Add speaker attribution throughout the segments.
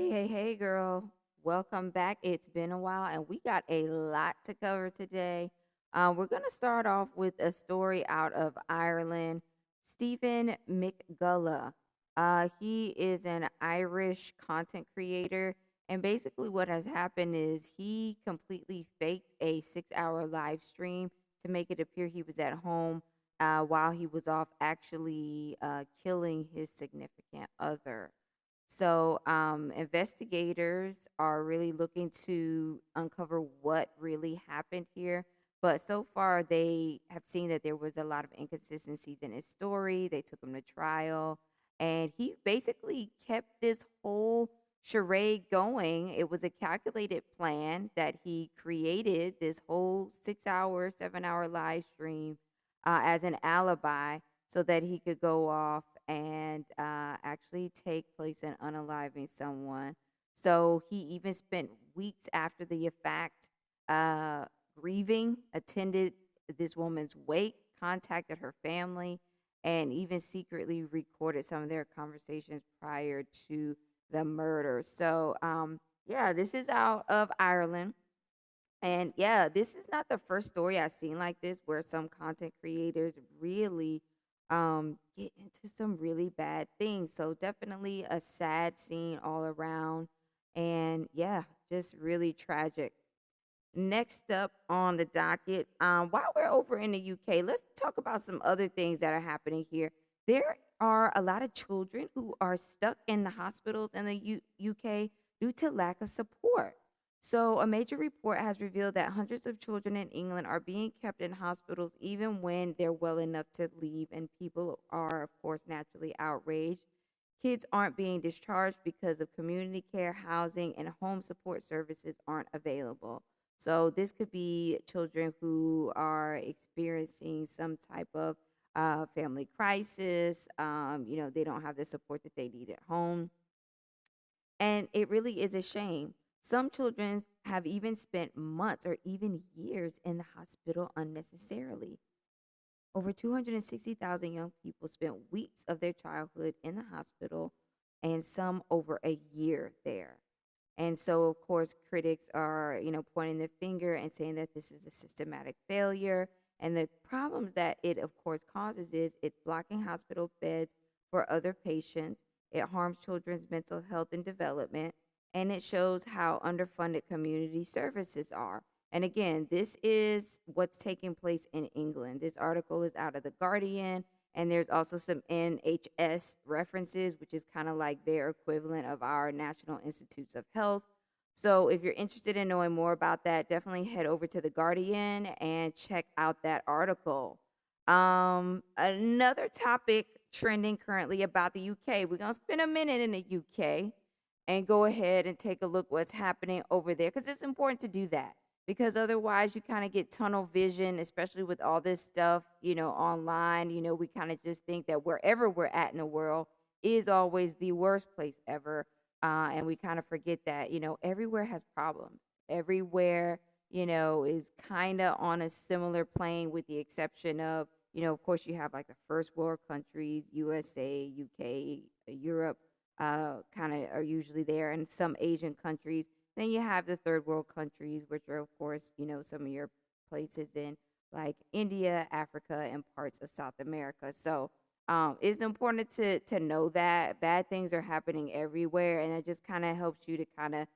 Speaker 1: Hey, girl. Welcome back. It's been a while, and we got a lot to cover today. We're going to start off with a story out of Ireland. Stephen McCullagh. He is an Irish content creator, and basically, what has happened is he completely faked a 6 hour live stream to make it appear he was at home while he was off actually killing his significant other. Investigators are really looking to uncover what really happened here. But so far, they have seen that there was a lot of inconsistencies in his story. They took him to trial, and he basically kept this whole charade going. It was a calculated plan that he created this whole 6 hour, 7 hour live stream as an alibi so that he could go off and actually take place in unaliving someone. So he even spent weeks after the fact uh, grieving, attended this woman's wake, contacted her family, and even secretly recorded some of their conversations prior to the murder. Yeah, this is out of Ireland. And yeah, this is not the first story I've seen like this where some content creators really get into some really bad things. So definitely a sad scene all around. And yeah, just really tragic. Next up on the docket, while we're over in the UK, let's talk about some other things that are happening here. There are a lot of children who are stuck in the hospitals in the UK due to lack of support. So, a major report has revealed that hundreds of children in England are being kept in hospitals even when they're well enough to leave, and people are, of course, naturally outraged. Kids aren't being discharged because of community care, housing, and home support services aren't available. So, this could be children who are experiencing some type of family crisis. They don't have the support that they need at home, and it really is a shame. Some children have even spent months or even years in the hospital unnecessarily. Over 260,000 young people spent weeks of their childhood in the hospital and some over a year there. And so, of course, critics are, pointing their finger and saying that this is a systematic failure. And the problems that it, of course, causes is it's blocking hospital beds for other patients. It harms children's mental health and development, and it shows how underfunded community services are. And again, this is what's taking place in England. This article is out of The Guardian, and there's also some NHS references, which is kind of like their equivalent of our National Institutes of Health. So if you're interested in knowing more about that, definitely head over to The Guardian and check out that article. Another topic trending currently about the UK. We're going to spend a minute in the UK and go ahead and take a look what's happening over there, because it's important to do that, because otherwise you kind of get tunnel vision, especially with all this stuff online. We kind of just think that wherever we're at in the world is always the worst place ever, and we kind of forget that everywhere has problems. Everywhere is kind of on a similar plane, with the exception of of course you have like the first world countries, USA, UK, Europe, kind of are usually there, and some Asian countries. Then you have the third world countries, which are, of course, some of your places in like India, Africa, and parts of South America. So it's important to know that bad things are happening everywhere, and it just kind of helps you to kind of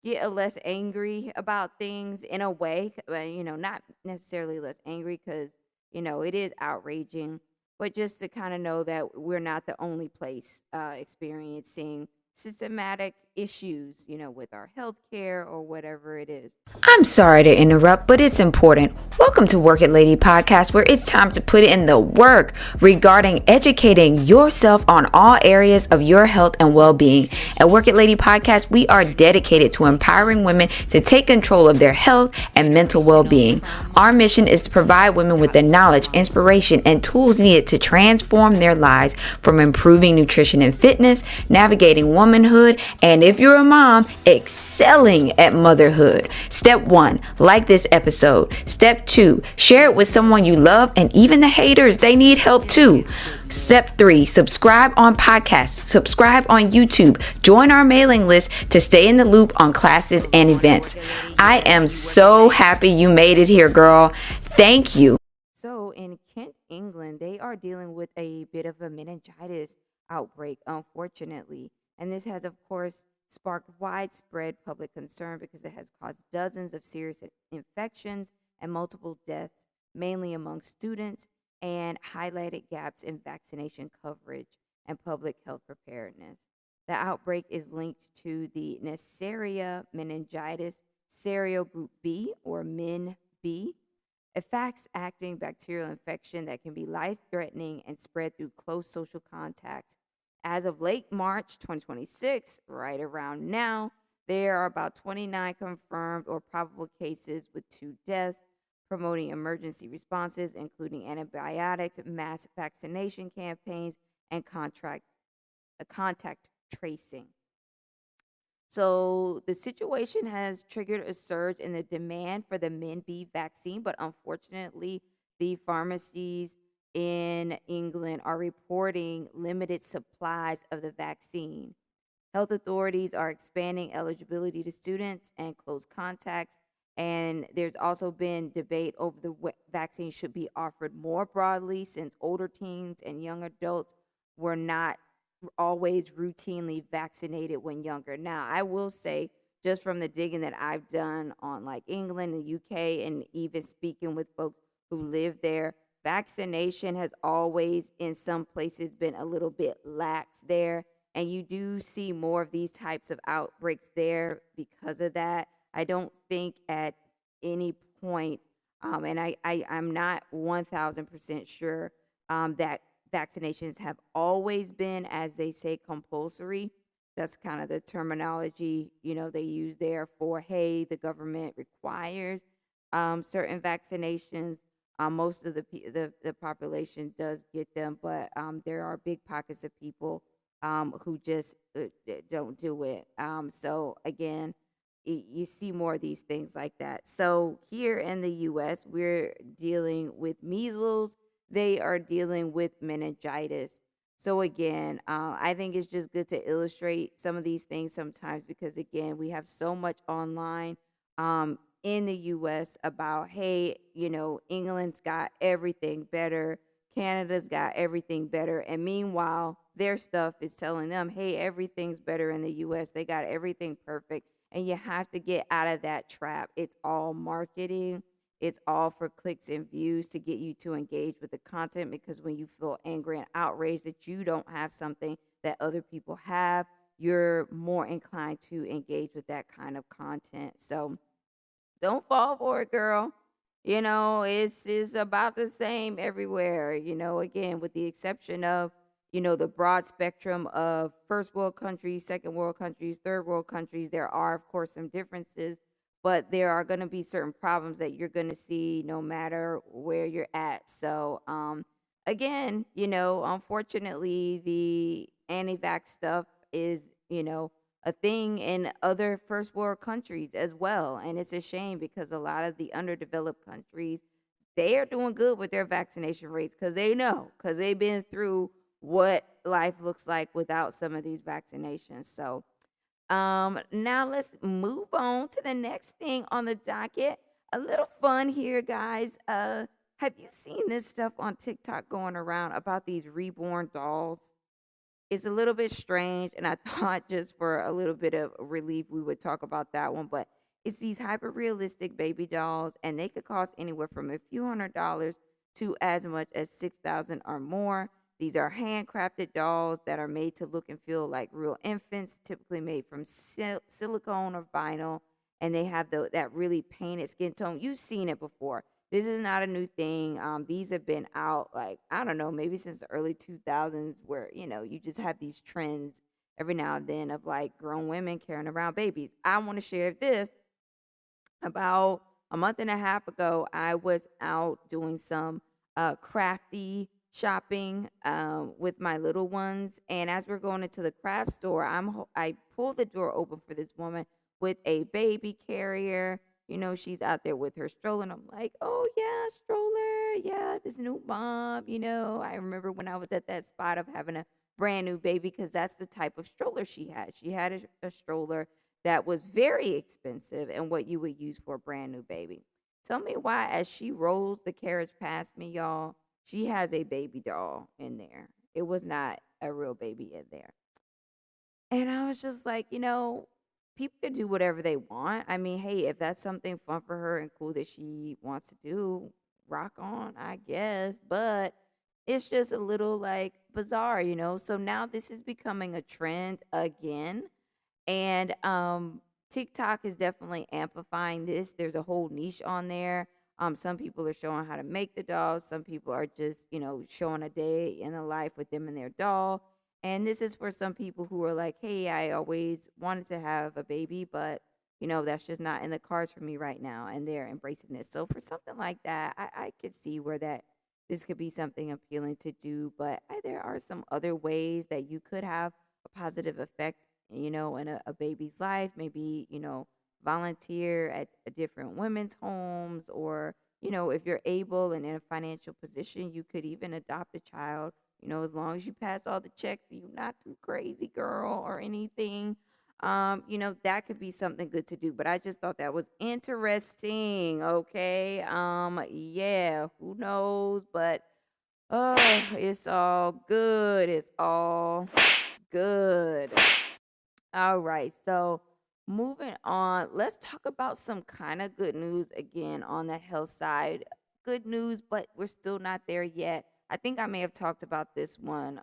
Speaker 1: get a less angry about things in a way. Not necessarily less angry, because it is outraging, but just to kind of know that we're not the only place experiencing systematic issues, with our health care or whatever it is. I'm sorry to interrupt, but it's important. Welcome to Work It Lady Podcast, where it's time to put in the work regarding educating yourself on all areas of your health and well-being. At Work It Lady Podcast, we are dedicated to empowering women to take control of their health and mental well-being. Our mission is to provide women with the knowledge, inspiration, and tools needed to transform their lives, from improving nutrition and fitness, navigating womanhood, and if you're a mom, excelling at motherhood. Step 1, like this episode. Step 2, share it with someone you love, and even the haters, they need help too.
Speaker 2: Step 3, subscribe on podcasts, subscribe on YouTube, join our mailing list to stay in the loop on classes and events. I am so happy you made it here, girl. Thank you.
Speaker 1: So in Kent, England, they are dealing with a bit of a meningitis outbreak, unfortunately. And this has, of course, sparked widespread public concern because it has caused dozens of serious infections and multiple deaths, mainly among students, and highlighted gaps in vaccination coverage and public health preparedness. The outbreak is linked to the Neisseria meningitis serogroup B, or MenB, a fast-acting bacterial infection that can be life-threatening and spread through close social contacts. As of late March 2026, right around now, there are about 29 confirmed or probable cases with 2 deaths, promoting emergency responses, including antibiotics, mass vaccination campaigns, and contact tracing. So the situation has triggered a surge in the demand for the MenB vaccine, but unfortunately, the pharmacies in England are reporting limited supplies of the vaccine. Health authorities are expanding eligibility to students and close contacts, and there's also been debate over the vaccine should be offered more broadly since older teens and young adults were not always routinely vaccinated when younger. Now, I will say, just from the digging that I've done on like England and UK, and even speaking with folks who live there, vaccination has always in some places been a little bit lax there. And you do see more of these types of outbreaks there because of that. I don't think at any point, and I'm not 1000% sure that vaccinations have always been, as they say, compulsory. That's kind of the terminology, they use there for, hey, the government requires certain vaccinations. Most of the population does get them, but there are big pockets of people who just don't do it. So again, you see more of these things like that. So here in the U.S., we're dealing with measles. They are dealing with meningitis. So again, I think it's just good to illustrate some of these things sometimes because again, we have so much online in the U.S. about, hey, England's got everything better, Canada's got everything better, and meanwhile, their stuff is telling them, hey, everything's better in the U.S. They got everything perfect, and you have to get out of that trap. It's all marketing. It's all for clicks and views to get you to engage with the content because when you feel angry and outraged that you don't have something that other people have, you're more inclined to engage with that kind of content. So don't fall for it, girl. It's about the same everywhere, again, with the exception of, the broad spectrum of first world countries, second world countries, third world countries. There are, of course, some differences, but there are going to be certain problems that you're going to see no matter where you're at. So, again, unfortunately, the anti-vax stuff is, a thing in other first world countries as well. And it's a shame because a lot of the underdeveloped countries, they are doing good with their vaccination rates because they know, because they've been through what life looks like without some of these vaccinations. So now let's move on to the next thing on the docket. A little fun here, guys. Have you seen this stuff on TikTok going around about these reborn dolls? It's a little bit strange, and I thought just for a little bit of relief, we would talk about that one. But it's these hyper realistic baby dolls, and they could cost anywhere from a few $100s to as much as 6,000 or more. These are handcrafted dolls that are made to look and feel like real infants, typically made from silicone or vinyl, and they have that really painted skin tone. You've seen it before. This is not a new thing. These have been out, like, I don't know, maybe since the early 2000s, where, you just have these trends every now and then of like grown women carrying around babies. I want to share this. About a month and a half ago, I was out doing some crafty shopping with my little ones. And as we're going into the craft store, I pulled the door open for this woman with a baby carrier. she's out there with her stroller, and I'm like, oh yeah, stroller, yeah, this new mom. I remember when I was at that spot of having a brand new baby, because that's the type of stroller she had. She had a stroller that was very expensive and what you would use for a brand new baby. Tell me why, as she rolls the carriage past me, y'all, she has a baby doll in there. It was not a real baby in there. And I was just like, people can do whatever they want. I mean, hey, if that's something fun for her and cool that she wants to do, rock on, I guess. But it's just a little like bizarre. So now this is becoming a trend again. And TikTok is definitely amplifying this. There's a whole niche on there. Some people are showing how to make the dolls. Some people are just, showing a day in the life with them and their doll. And this is for some people who are like, hey, I always wanted to have a baby, but that's just not in the cards for me right now. And they're embracing this. So for something like that, I could see where this could be something appealing to do. But there are some other ways that you could have a positive effect, in a baby's life. Maybe, volunteer at a different women's homes, or, if you're able and in a financial position, you could even adopt a child, as long as you pass all the checks, you're not too crazy, girl, or anything. That could be something good to do. But I just thought that was interesting. Okay. Yeah, who knows? But oh, it's all good. It's all good. All right. So moving on, let's talk about some kind of good news again on the health side. Good news, but we're still not there yet. I think I may have talked about this one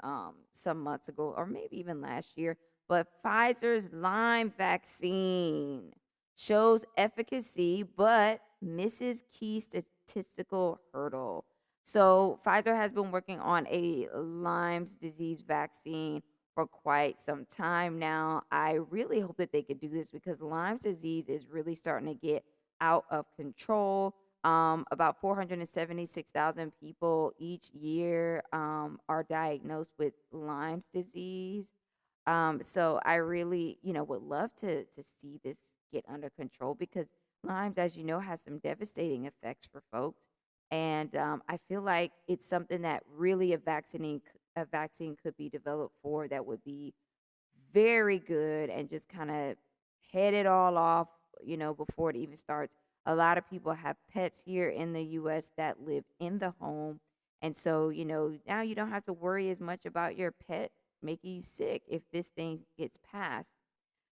Speaker 1: some months ago, or maybe even last year. But Pfizer's Lyme vaccine shows efficacy but misses key statistical hurdle. So Pfizer has been working on a Lyme's disease vaccine for quite some time now. I really hope that they could do this, because Lyme's disease is really starting to get out of control. About 476,000 people each year are diagnosed with Lyme's disease. So I really, would love to see this get under control, because Lyme's, as you know, has some devastating effects for folks. And I feel like it's something that really a vaccine could be developed for, that would be very good, and just kind of head it all off, before it even starts. A lot of people have pets here in the US that live in the home. And so, now you don't have to worry as much about your pet making you sick if this thing gets passed.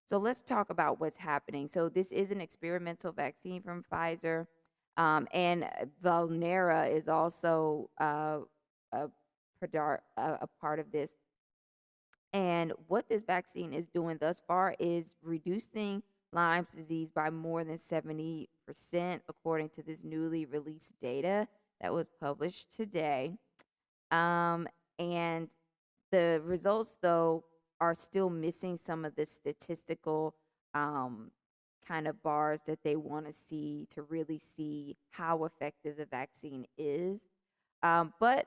Speaker 1: So let's talk about what's happening. So this is an experimental vaccine from Pfizer, and Valnera is also a, a part of this. And what this vaccine is doing thus far is reducing Lyme's disease by more than 70%, according to this newly released data that was published today. And the results, though, are still missing some of the statistical um, kind of bars that they want to see to really see how effective the vaccine is. But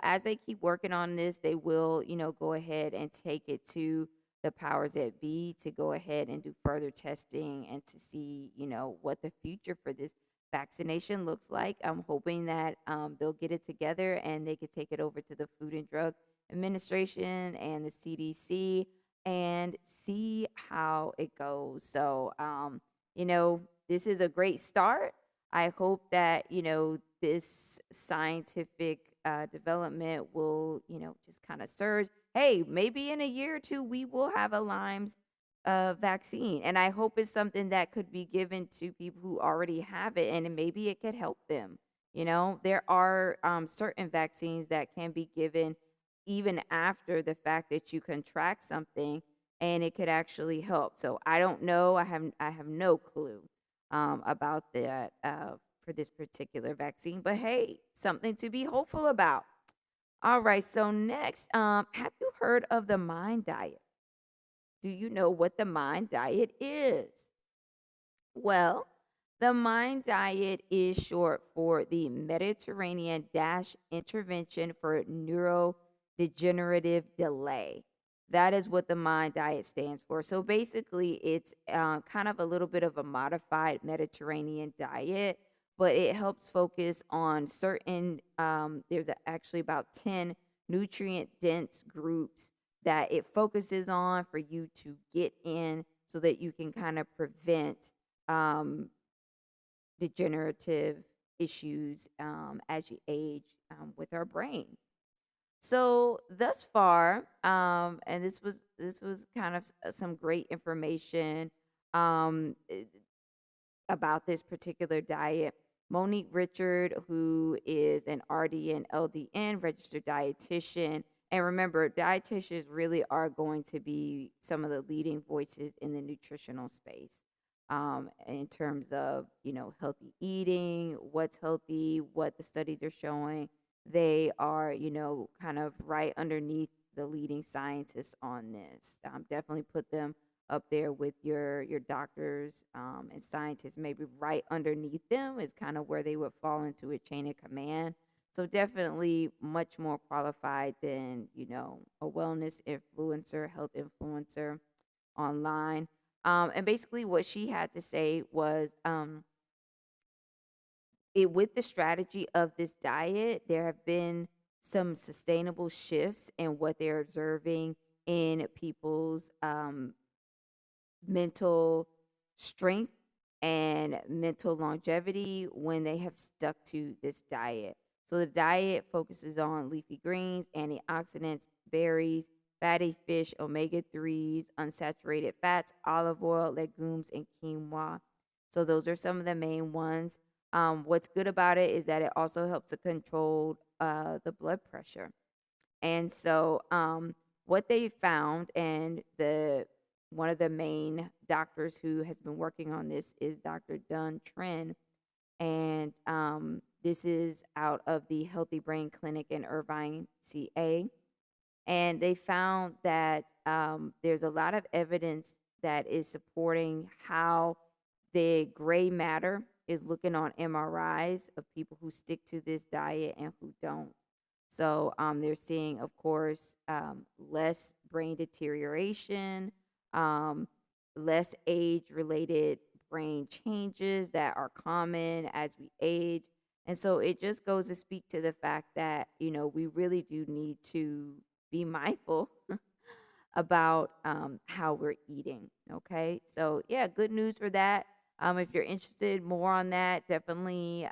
Speaker 1: as they keep working on this, they will, go ahead and take it to the powers that be to go ahead and do further testing and to see, what the future for this vaccination looks like. I'm hoping that they'll get it together and they could take it over to the Food and Drug Administration and the CDC and see how it goes. So, this is a great start. I hope that, this scientific development will, just kind of surge. Hey, maybe in a year or two, we will have a Lyme's vaccine. And I hope it's something that could be given to people who already have it, and maybe it could help them. There are certain vaccines that can be given even after the fact that you contract something, and it could actually help. So I don't know. I have no clue about that for this particular vaccine, but hey, something to be hopeful about. All right. So next, have you heard of the Mind Diet? Do you know what the Mind Diet is? Well, the Mind Diet is short for the Mediterranean Dash Intervention for Neurodegenerative Delay. That is what the Mind Diet stands for. So basically, it's kind of a little bit of a modified Mediterranean diet, but it helps focus on certain, actually about 10 nutrient dense groups that it focuses on for you to get in so that you can kind of prevent um, degenerative issues as you age with our brains. So thus far, and this was kind of some great information about this particular diet. Monique Richard, who is an RD and LDN registered dietitian, and remember, dietitians really are going to be some of the leading voices in the nutritional space in terms of healthy eating, what's healthy, what the studies are showing. They are kind of right underneath the leading scientists on this. Definitely put them up there with your doctors and scientists, maybe right underneath them is kind of where they would fall into a chain of command. So definitely much more qualified than a wellness influencer, health influencer online. And basically, what she had to say was, it with the strategy of this diet, there have been some sustainable shifts in what they're observing in people's mental strength and mental longevity when they have stuck to this diet. So the diet focuses on leafy greens, antioxidants, berries, fatty fish, omega 3s, unsaturated fats, olive oil, legumes, and quinoa. So those are some of the main ones. What's good about it is that it also helps to control the blood pressure. And so, what they found, and the one of the main doctors who has been working on this is Dr. Dunn Trin, and this is out of the Healthy Brain Clinic in Irvine, CA. And they found that there's a lot of evidence that is supporting how the gray matter is looking on MRIs of people who stick to this diet and who don't. So they're seeing, of course, less brain deterioration, um, less age related brain changes that are common as we age. And so it just goes to speak to the fact that, we really do need to be mindful about how we're eating. Okay. So, yeah, good news for that. If you're interested more on that, definitely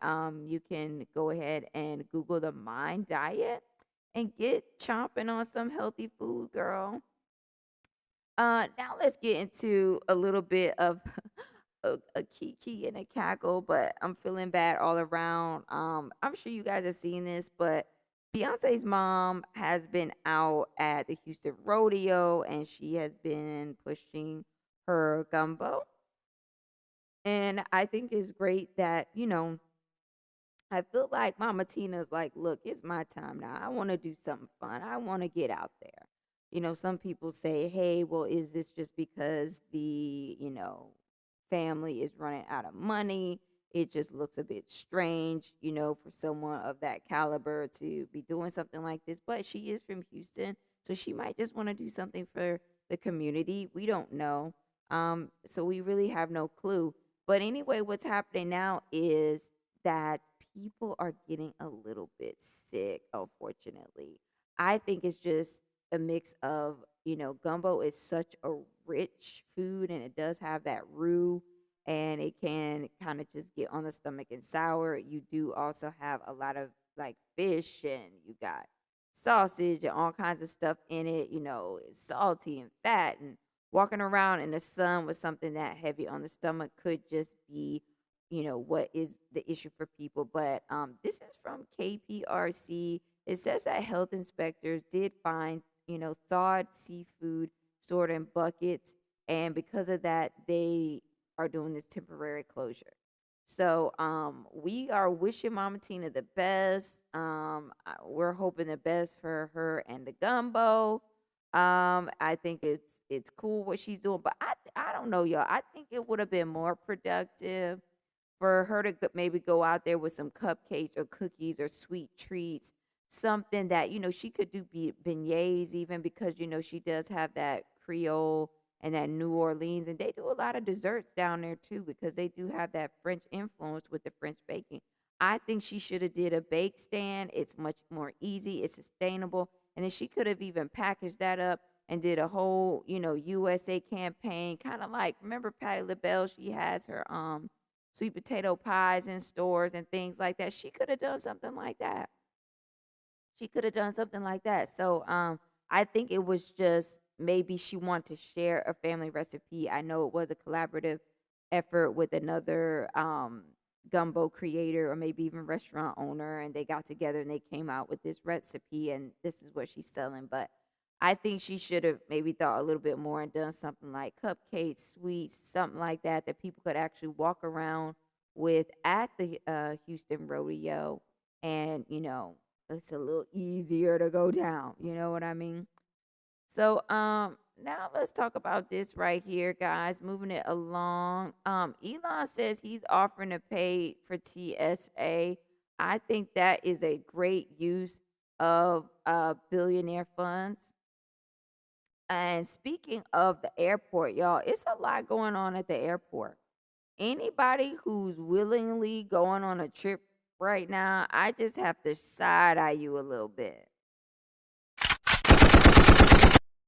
Speaker 1: you can go ahead and Google the Mind Diet and get chomping on some healthy food, girl. Now let's get into a little bit of a kiki and a cackle, but I'm feeling bad all around. I'm sure you guys have seen this, but Beyonce's mom has been out at the Houston rodeo and she has been pushing her gumbo. And I think it's great that, I feel like Mama Tina's like, look, it's my time now. I want to do something fun. I want to get out there. Some people say, hey, well, is this just because the, family is running out of money? It just looks a bit strange, for someone of that caliber to be doing something like this. But she is from Houston, so she might just want to do something for the community. We don't know. So we really have no clue. But anyway, what's happening now is that people are getting a little bit sick, unfortunately. I think it's just a mix of, gumbo is such a rich food and it does have that roux and it can kind of just get on the stomach and sour. You do also have a lot of like fish and you got sausage and all kinds of stuff in it, it's salty and fat, and walking around in the sun with something that heavy on the stomach could just be what is the issue for people. But this is from KPRC. It says that health inspectors did find thawed seafood stored in buckets, and because of that they are doing this temporary closure. So we are wishing Mama Tina the best. We're hoping the best for her and the gumbo. I think it's cool what she's doing, but I don't know, y'all. I think it would have been more productive for her to maybe go out there with some cupcakes or cookies or sweet treats something that, she could do beignets even because, she does have that Creole and that New Orleans, and they do a lot of desserts down there too because they do have that French influence with the French baking. I think she should have did a bake stand. It's much more easy, it's sustainable, and then she could have even packaged that up and did a whole, USA campaign, kind of like, remember Patti LaBelle? She has her sweet potato pies in stores and things like that. She could have done something like that. She could have done something like that. So I think it was just maybe she wanted to share a family recipe. I know it was a collaborative effort with another gumbo creator or maybe even restaurant owner, and they got together and they came out with this recipe, and this is what she's selling. But I think she should have maybe thought a little bit more and done something like cupcakes, sweets, something like that that people could actually walk around with at the Houston rodeo, and it's a little easier to go down. You know what I mean? So now let's talk about this right here, guys. Moving it along. Elon says he's offering to pay for TSA. I think that is a great use of billionaire funds. And speaking of the airport, y'all, it's a lot going on at the airport. Anybody who's willingly going on a trip right now, I just have to side eye you a little bit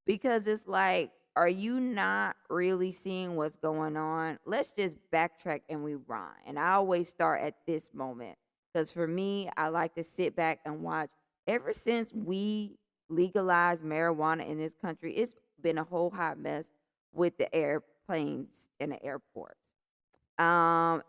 Speaker 1: because it's like, are you not really seeing what's going on? Let's just backtrack and rewind. And I always start at this moment because for me, I like to sit back and watch. Ever since we legalized marijuana in this country, it's been a whole hot mess with the airplanes and the airports. And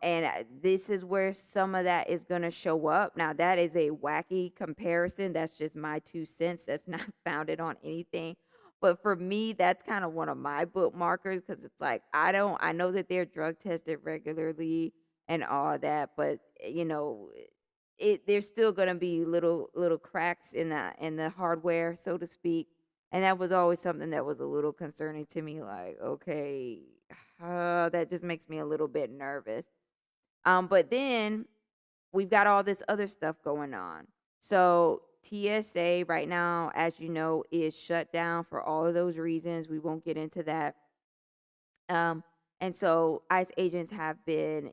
Speaker 1: this is where some of that is going to show up. Now, that is a wacky comparison. That's just my 2 cents. That's not founded on anything. But for me, that's kind of one of my bookmarkers because it's like I know that they're drug tested regularly and all that, but there's still gonna be little cracks in the hardware, so to speak. And that was always something that was a little concerning to me. Like, okay, that just makes me a little bit nervous. But then we've got all this other stuff going on. So TSA right now, as you know, is shut down for all of those reasons. We won't get into that. Um, and so ICE agents have been,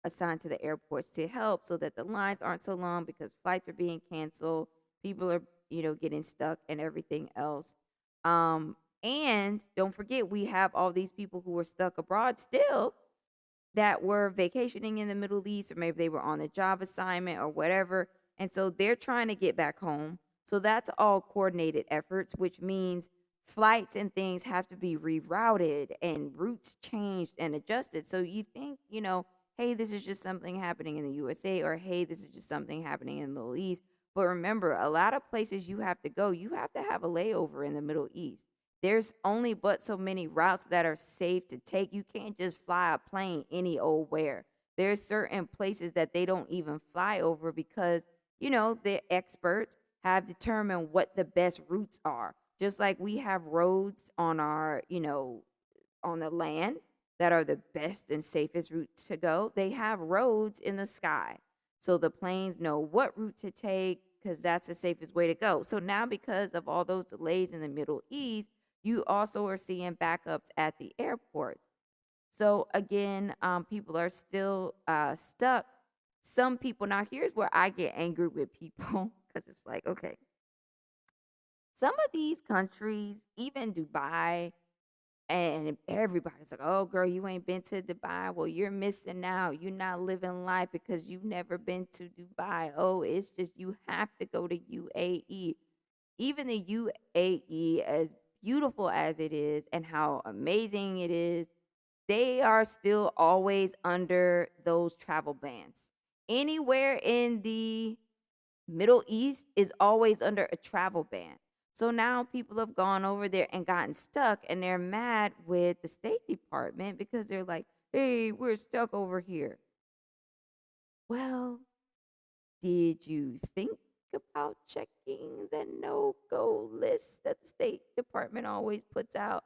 Speaker 1: assigned to the airports to help so that the lines aren't so long because flights are being canceled, people are, getting stuck and everything else. And don't forget, we have all these people who are stuck abroad still that were vacationing in the Middle East, or maybe they were on a job assignment or whatever. And so they're trying to get back home. So that's all coordinated efforts, which means flights and things have to be rerouted and routes changed and adjusted. So you think, hey, this is just something happening in the USA, or hey, this is just something happening in the Middle East. But remember, a lot of places you have to go, you have to have a layover in the Middle East. There's only but so many routes that are safe to take. You can't just fly a plane any old where. There's certain places that they don't even fly over because, the experts have determined what the best routes are. Just like we have roads on our, on the land that are the best and safest routes to go, they have roads in the sky. So the planes know what route to take because that's the safest way to go. So now, because of all those delays in the Middle East, you also are seeing backups at the airports. So again, people are still stuck. Some people, now here's where I get angry with people because it's like, okay, some of these countries, even Dubai, and everybody's like, oh, girl, you ain't been to Dubai. Well, you're missing out. You're not living life because you've never been to Dubai. Oh, it's just you have to go to UAE. Even the UAE, as beautiful as it is and how amazing it is, they are still always under those travel bans. Anywhere in the Middle East is always under a travel ban. So now people have gone over there and gotten stuck, and they're mad with the State Department because they're like, hey, we're stuck over here. Well, did you think about checking the no-go list that the State Department always puts out?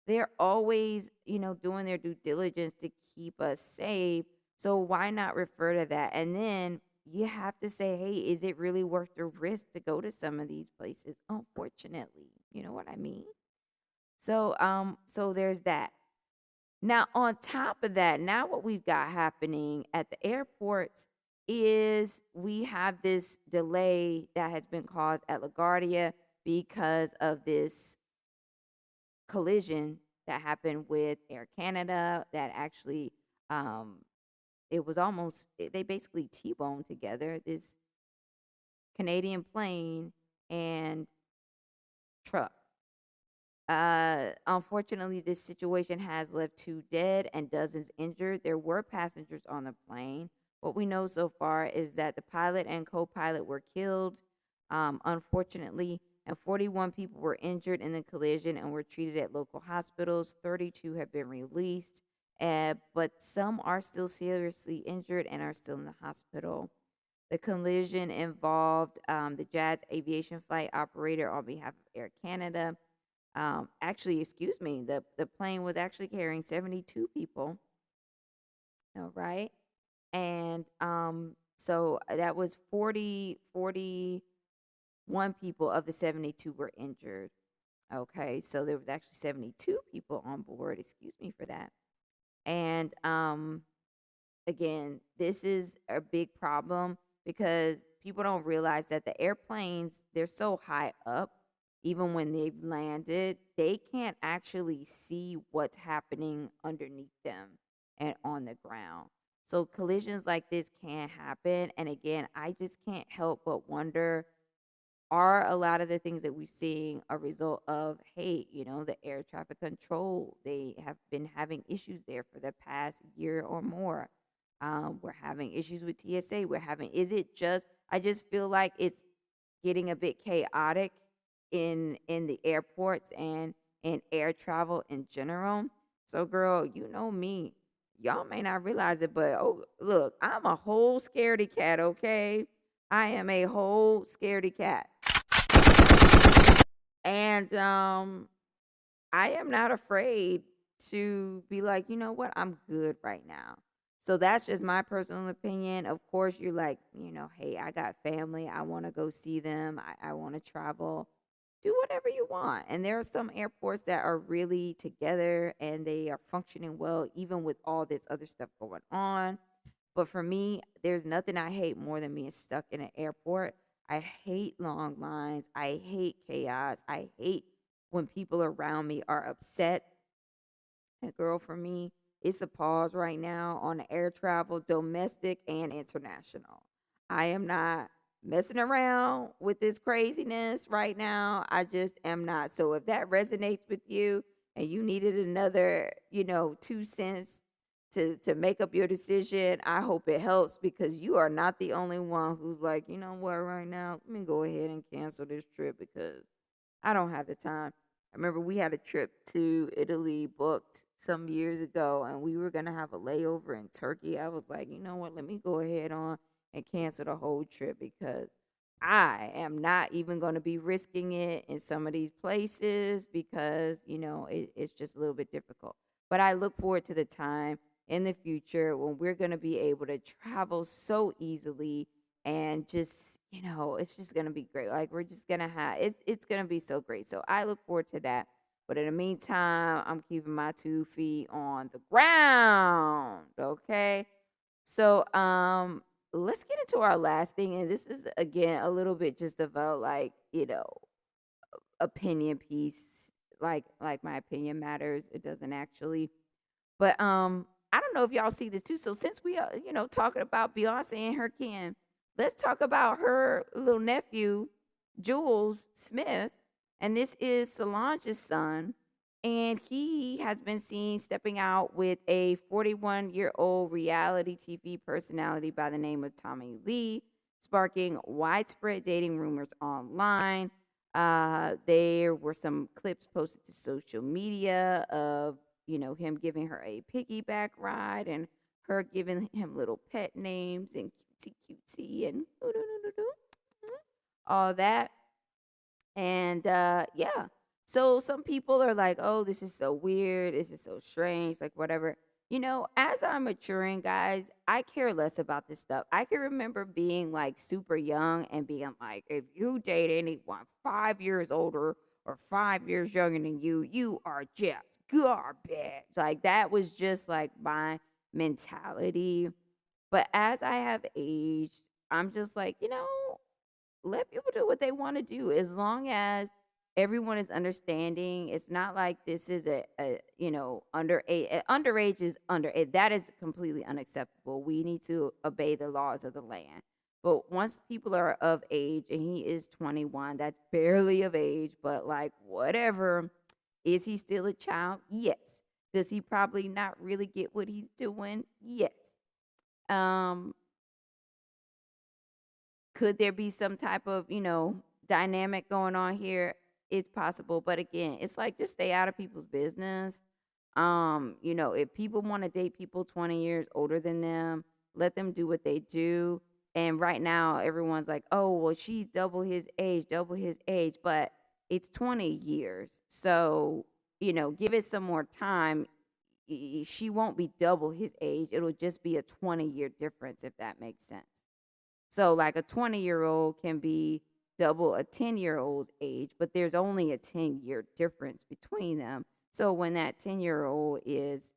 Speaker 1: They're always, doing their due diligence to keep us safe. So why not refer to that? And then you have to say, hey, is it really worth the risk to go to some of these places? Unfortunately, you know what I mean? So there's that. Now, on top of that, now what we've got happening at the airports is we have this delay that has been caused at LaGuardia because of this collision that happened with Air Canada that actually um it was almost they basically T-boned together this Canadian plane and truck. Unfortunately, this situation has left 2 dead and dozens injured. There were passengers on the plane. What we know so far is that the pilot and co-pilot were killed, unfortunately, and 41 people were injured in the collision and were treated at local hospitals. 32 have been released, but some are still seriously injured and are still in the hospital. The collision involved the Jazz Aviation flight operator on behalf of Air Canada. Actually, excuse me, the plane was actually carrying 72 people. All right. And so that was 41 people of the 72 were injured. Okay. So there was actually 72 people on board. Excuse me for that. And again, this is a big problem because people don't realize that the airplanes, they're so high up, even when they've landed, they can't actually see what's happening underneath them and on the ground. So collisions like this can happen. And again, I just can't help but wonder, are a lot of the things that we're seeing a result of, hey, the air traffic control, they have been having issues there for the past year or more. We're having issues with TSA. Is it just, I just feel like it's getting a bit chaotic in the airports and in air travel in general. So girl, you know me. Y'all may not realize it, but oh look, I'm a whole scaredy cat, okay? I am a whole scaredy cat. And I am not afraid to be like, you know what, I'm good right now. So that's just my personal opinion. Of course, you're like, hey, I got family. I want to go see them. I want to travel. Do whatever you want. And there are some airports that are really together and they are functioning well, even with all this other stuff going on. But for me, there's nothing I hate more than being stuck in an airport. I hate long lines. I hate chaos. I hate when people around me are upset. And girl, for me, it's a pause right now on air travel, domestic and international. I am not messing around with this craziness right now. I just am not. So if that resonates with you and you needed another, 2 cents to make up your decision, I hope it helps because you are not the only one who's like, you know what, right now, let me go ahead and cancel this trip because I don't have the time. I remember we had a trip to Italy booked some years ago and we were going to have a layover in Turkey. I was like, you know what, let me go ahead on and cancel the whole trip because I am not even going to be risking it in some of these places because, it's just a little bit difficult. But I look forward to the time in the future when we're going to be able to travel so easily and just, it's just going to be great. Like we're just going to have it's going to be so great. So I look forward to that. But in the meantime, I'm keeping my 2 feet on the ground, okay? So let's get into our last thing, and this is again a little bit just about like, opinion piece, like my opinion matters. It doesn't actually, but I don't know if y'all see this too. So since we are, talking about Beyonce and her kin, let's talk about her little nephew, Jules Smith, and this is Solange's son, and he has been seen stepping out with a 41-year-old reality TV personality by the name of Tommy Lee, sparking widespread dating rumors online. There were some clips posted to social media of him giving her a piggyback ride and her giving him little pet names and cutesy cutesy and all that. And yeah. So some people are like, oh, this is so weird. This is so strange. Like, whatever. as I'm maturing, guys, I care less about this stuff. I can remember being like super young and being like, if you date anyone 5 years older or 5 years younger than you, you are just garbage. Like that was just like my mentality. But as I have aged, I'm just like, let people do what they want to do as long as everyone is understanding. It's not like this is a underage. Underage is underage. That is completely unacceptable. We need to obey the laws of the land. But once people are of age, and he is 21, that's barely of age, but like whatever. Is he still a child? Yes. Does he probably not really get what he's doing? Yes. Um, could there be some type of, dynamic going on here? It's possible, but again, it's like just stay out of people's business. If people want to date people 20 years older than them, let them do what they do. And right now, everyone's like, oh, well, she's double his age, but it's 20 years. So, give it some more time. She won't be double his age. It'll just be a 20-year difference, if that makes sense. So, like a 20-year-old can be double a 10-year-old's age, but there's only a 10-year difference between them. So, when that 10-year-old is,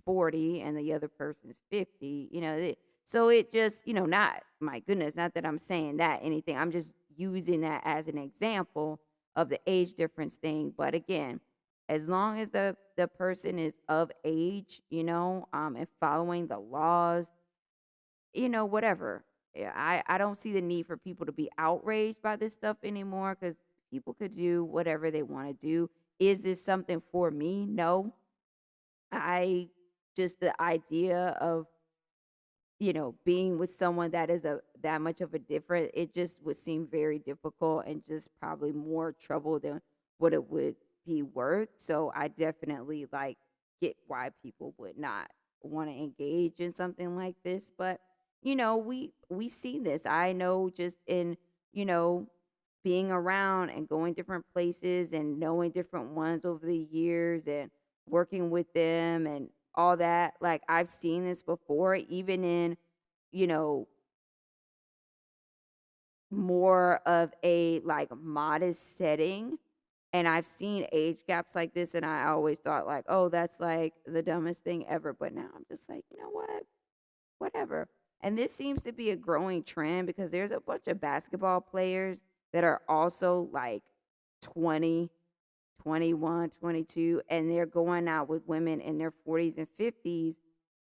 Speaker 1: 40 and the other person's 50, so it just, not, my goodness, not that I'm saying that anything. I'm just using that as an example of the age difference thing. But again, as long as the person is of age, and following the laws, whatever. Yeah, I don't see the need for people to be outraged by this stuff anymore because people could do whatever they want to do. Is this something for me? No. I just the idea of being with someone that is a that much of a different, it just would seem very difficult and just probably more trouble than what it would be worth. So I definitely like get why people would not want to engage in something like this. But we've seen this. I know just in, you know, being around and going different places and knowing different ones over the years and working with them and all that. Like I've seen this before, even in, you know, more of a like modest setting. And I've seen age gaps like this, and I always thought like, oh, that's like the dumbest thing ever. But now I'm just like, you know what? Whatever. And this seems to be a growing trend because there's a bunch of basketball players that are also like 20, 21, 22, and they're going out with women in their 40s and 50s.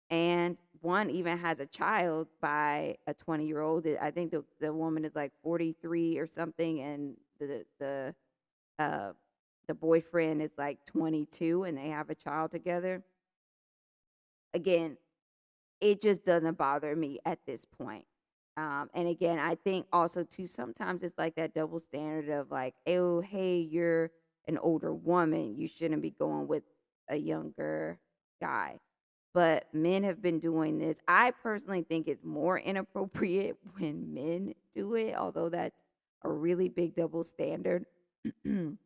Speaker 1: And one even has a child by a 20-year-old. I think the woman is like 43 or something, and uh, the boyfriend is like 22, and they have a child together. Again, it just doesn't bother me at this point. And again, I think also too sometimes it's like that double standard of like, oh, hey, you're an older woman, you shouldn't be going with a younger guy. But men have been doing this. I personally think it's more inappropriate when men do it, although that's a really big double standard. And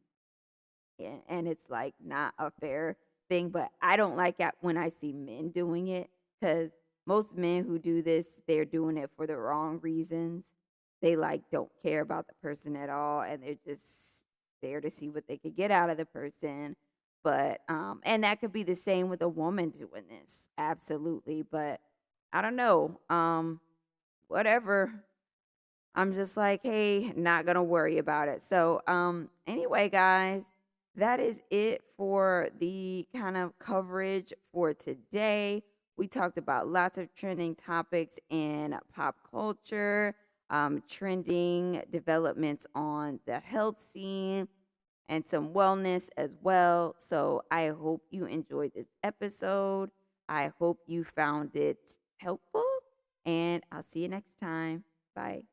Speaker 1: it's like not a fair thing. But I don't like it when I see men doing it because most men who do this, they're doing it for the wrong reasons. They like don't care about the person at all, and they're just there to see what they could get out of the person. But and that could be the same with a woman doing this, absolutely. But I don't know, whatever. I'm just like, hey, not gonna worry about it. So, anyway, guys, that is it for the kind of coverage for today. We talked about lots of trending topics in pop culture, trending developments on the health scene, and some wellness as well. So, I hope you enjoyed this episode. I hope you found it helpful, and I'll see you next time. Bye.